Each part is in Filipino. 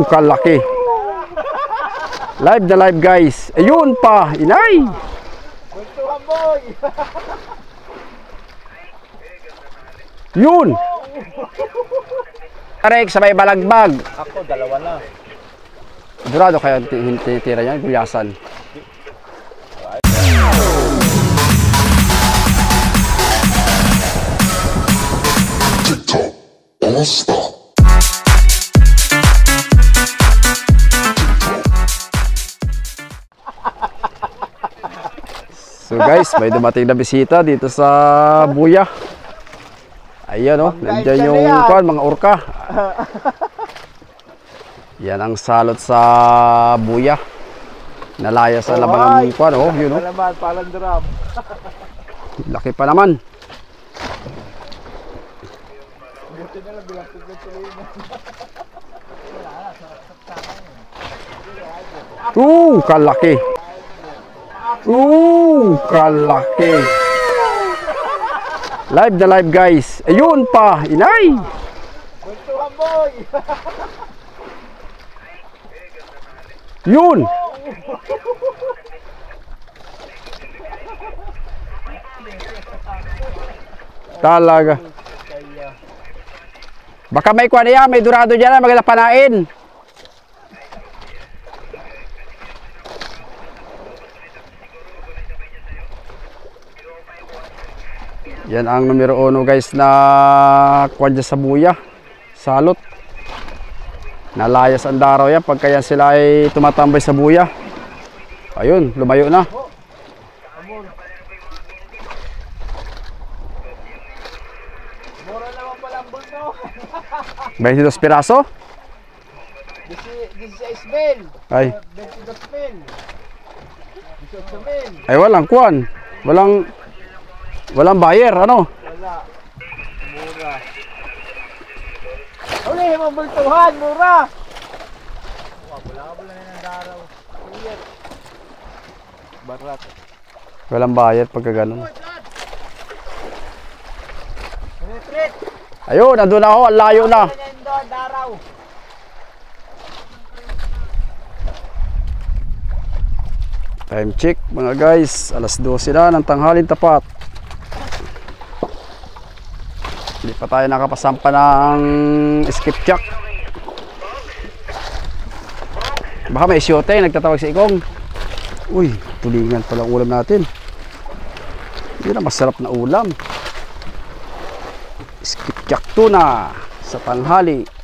Kalaki. Live na live guys. Ayun pa, inay. Yun. Tarek, sabay balagbag. Ako, dalawa na. Durado kaya tira niya, gulyasan. TikTok, don't stop. So guys, may dumating na bisita dito sa Buya. Ayan o, nandiyan yung mga orka. Yan ang salot sa Buya. Nalaya sa laban ng kwan o, yun o. Parang drum. Laki pa naman. Kalaki. Kalaki. Live na live guys. Ayun pa, inay. Yun. Talaga. Baka may kuha niya, may durado dyan na maganda panain. Yan ang numero 1 guys na kuha dyan sa Buya. Salot. Nalayas ang daraw yan pagka yan sila ay tumatambay sa Buya. Ayun, lumayo na. Mura naman pala ang bulto. 22 piraso? 16 mil. Ay. 22 mil. 18 mil. Ay walang kuwan. Walang buyer, ano? Wala. Mura. Uli, mabultuhan, mura. Wala na ng daraw. Barat. Walang buyer pagka ganun. Retreat. Ayun, nandun na ako, ang layo na. Daraw. Time check mga guys, alas 12 na ng tanghalin tapat. Hindi pa tayo nakapasampa ng skipjack. Baka may isyote, nagtatawag si Ikong. Uy, tulingan pala ang ulam natin. Hindi na masarap na ulam. Skipjack tuna sa tanghali.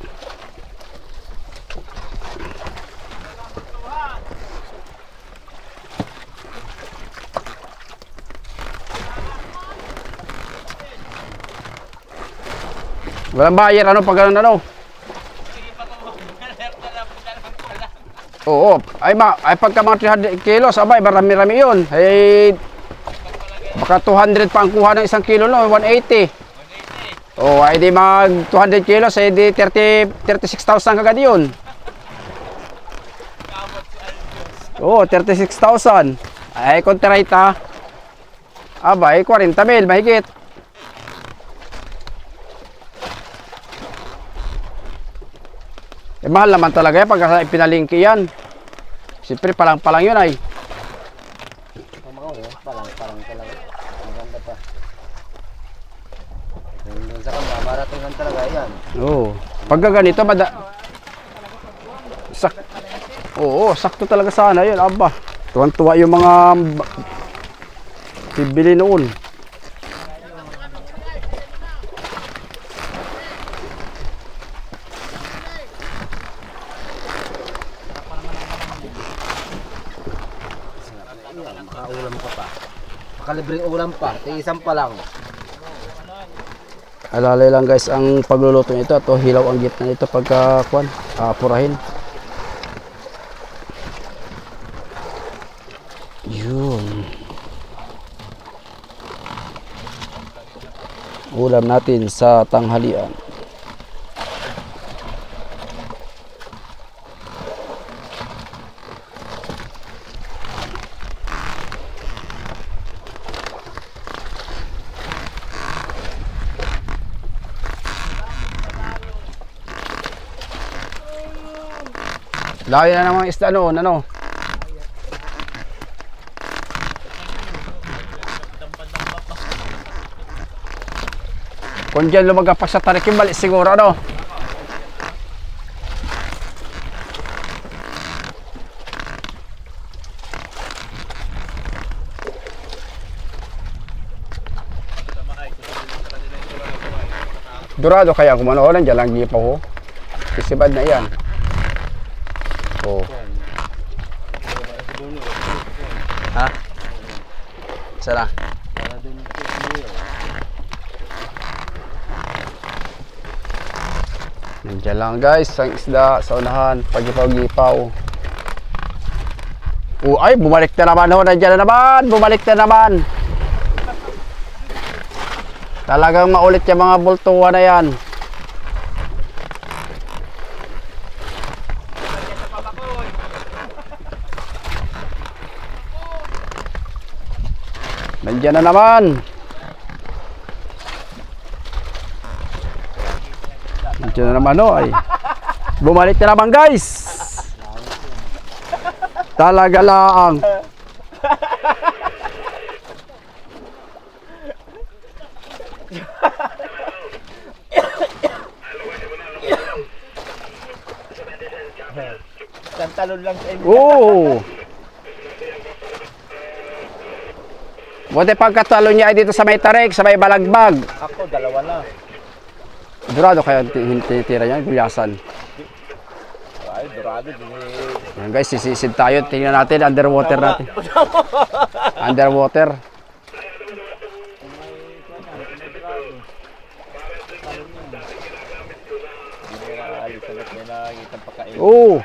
Walang buyer, ano pag ganun ano? Oo, ay pagka mga 300 kilos, abay, marami-rami yun. Ay, baka 200 pa ang kuha ng 1 kilo, no? 180. Oo, ay di mag 200 kilos, ay di 36,000 kagad yun. Oo, 36,000. Ay, kontrata. Abay, 40,000, mahigit. Eh, mahal naman talaga yan pagka pinalingki yan. Siyempre palang-palang yun ay. Palang talaga. Maganda pa. Doon sa kanya, maratingan talaga yan. Oo. Pagka ganito, Oo, sakto talaga sana yun. Aba, tuwan-tuwa yung mga bibili noon. Makaulam ka pa. Makalibreng ulam pa. Tiisan pa lang. Alalay lang guys ang pagluluto nito. Ito, hilaw ang gitna nito pagka purahin. Yun. Ulam natin sa tanghalian. Layo na naman isda noon, ano? Kung dyan lumagapak sa tarik yung balik siguro, ano? Durado kaya kung ano, nandiyan lang gipaw ho. Isibad na yan. Oh. Ha? Sana? Nandiyan lang guys, ang isda sa unahan, pagipaw-gipaw. Ay, bumalik na naman ho, nandiyan na naman, bumalik na naman. Talagang maulit yung mga bultuhan na yan. Nandiyan na naman. Nandiyan na naman o ay. Bumalik na naman guys. Talaga lang. Talon lang sa inyo. Oo. Buti pagkatalo niya ay dito sa may tarik, sa may balagbag. Ako, dalawa na. Durado kaya tinitira niya, gulyasan. Ay, durado. Yan guys, sisisid tayo. Tingnan natin, underwater natin. Underwater. Oo.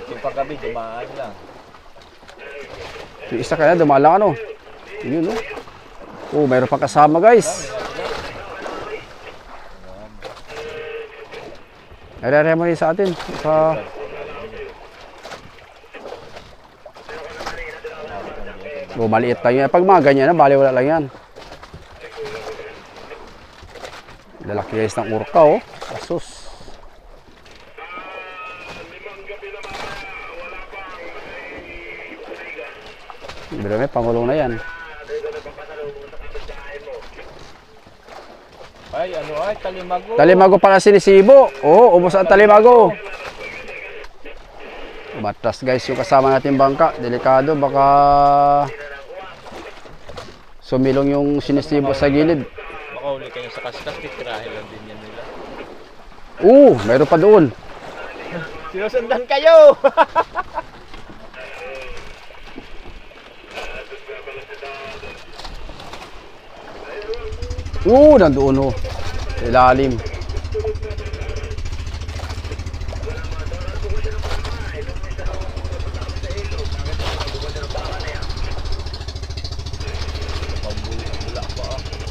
Yung paggabi, dumaan lang. Yung isa kaya dumalang ano. Yun, no? Oh, mayroon pa kasama guys. Nare-re mo sa atin. Oh, maliit lang yan. Pag mga ganyan, bali wala lang yan. Lalaki guys ng urka, oh. Asus. Pero may pangulong na yan. Ay, ano ay, talimago. Talimago pala sinisibo. Oo, ubos ang talimago. Matras guys yung kasama natin bangka. Delikado, baka sumilong yung sinisibo sa gilid. Baka uli kayo sa kaskas, titirahin lang din yan nila. Mayroon pa doon. Sinusundan kayo! Nandoon oh. Ilalim.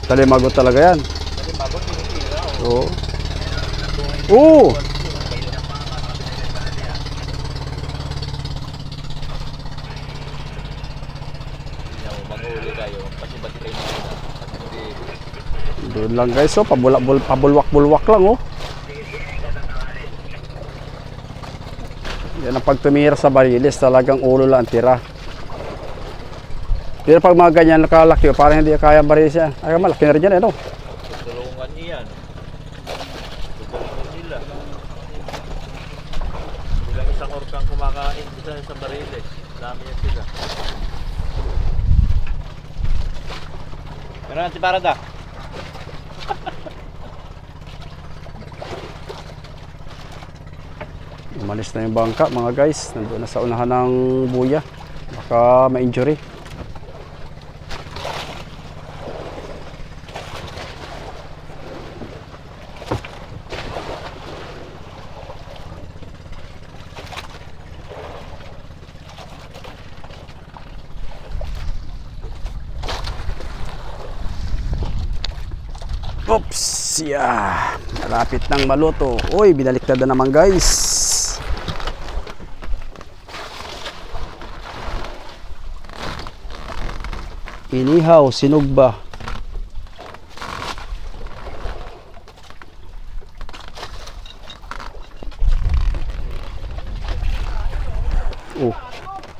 Talimago talaga yan. Talimago, tinitira. Oo. Mag-uli kayo. Pati-bati kayo na. Doon lang guys, oh, pabulwak-bulwak lang oh. Yan ang pag tumira sa barilis, talagang ulo lang ang tira. Pero pag mga ganyan nakalaki, parang hindi kaya barilis yan. Ay, malaki na rin yan, ano? Tutulungan niyan. Tutulungan nila. Bilang isang orkang kumakain dito sa barilis. Dami yan sila. Meron natin parada. Umalis na yung bangka mga guys. Nandun na sa unahan ng buya. Baka ma-injury. Oops! Yeah. Malapit nang maluto. Uy, binaliktad na naman guys. Inihaw, sinugba.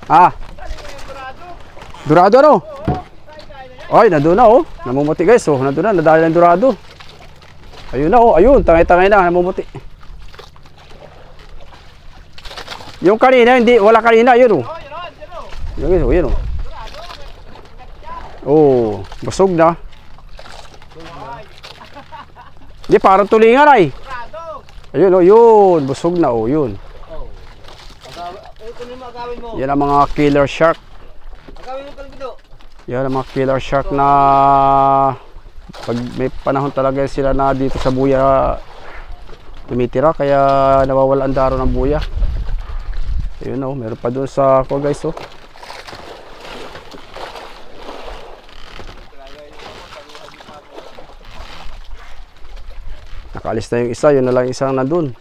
Ah. Dorado ano? Ay, nandun na oh. Namumuti guys oh. Nandun na, nadali ng dorado. Ayun na oh. Ayun, tangay-tangay na, namumuti. Yung kanina, hindi, wala kanina. Ayun oh. Yun guys oh, yun oh. Oh, busog na. Hindi, parang tulingan ay. Ayun oh, yun. Busog na oh, yun. Yan ang mga killer shark. Yan ang mga killer shark na pag may panahon talaga sila na dito sa buya tumitira, kaya nawawala ang daro ng buya. Ayun oh, meron pa doon sa ko guys oh. Nakaalis na yung isa, yun na lang isang nandun.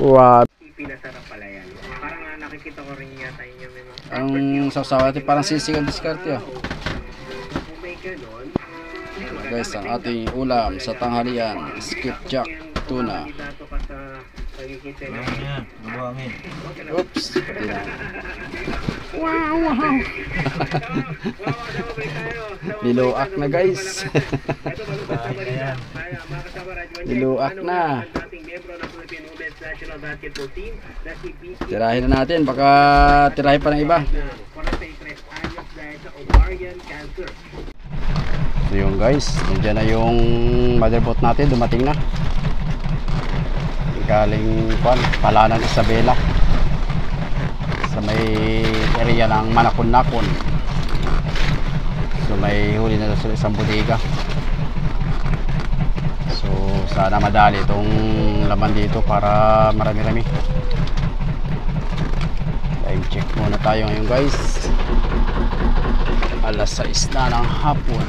What? Pinasarap pala yan. Parang nakikita ko rin yata yun yung mga... Ang sasawa natin parang sisig ang diskarte ah. Kung may ganon, Guys, ang ating ulam sa tanghalian, skipjack tuna. dato ka sa pagkikita na. Oops, pati na. Niluak na guys. Niluak na. Tirahin na natin, baka tirahin pa ng iba. So yun guys, nandiyan na yung motherboard natin, dumating na. Galing Palanan Isabela sa may area ng Manakon-Nakon. So may huli na sa isang bodega. So sana madali itong laman dito para marami-rami. Time check muna tayo ngayon guys. Alas 6 na ng hapon.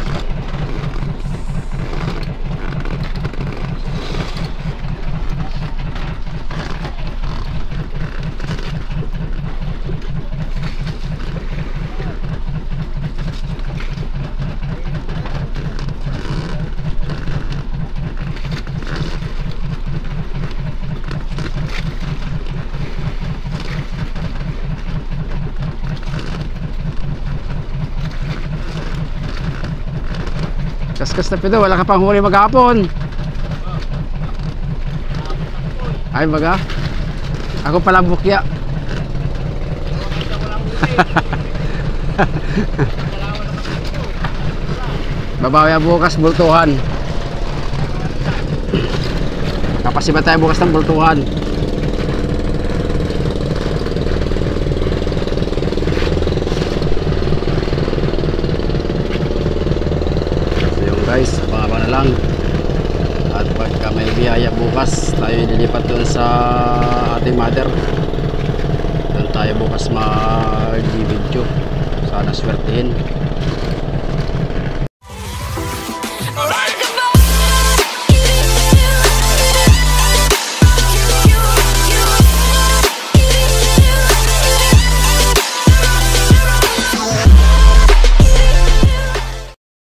Kaskas na pito, wala ka pang huli maghapon. Ay baga, ako palang bukya. Babawi bukas bultuhan. Kapasiba tayo bukas ng bultuhan. Guys, abang-abang na lang. At pagka may biyaya bukas, tayo lilipat doon sa ating mother. Doon tayo bukas mag-video. Sana swertihin.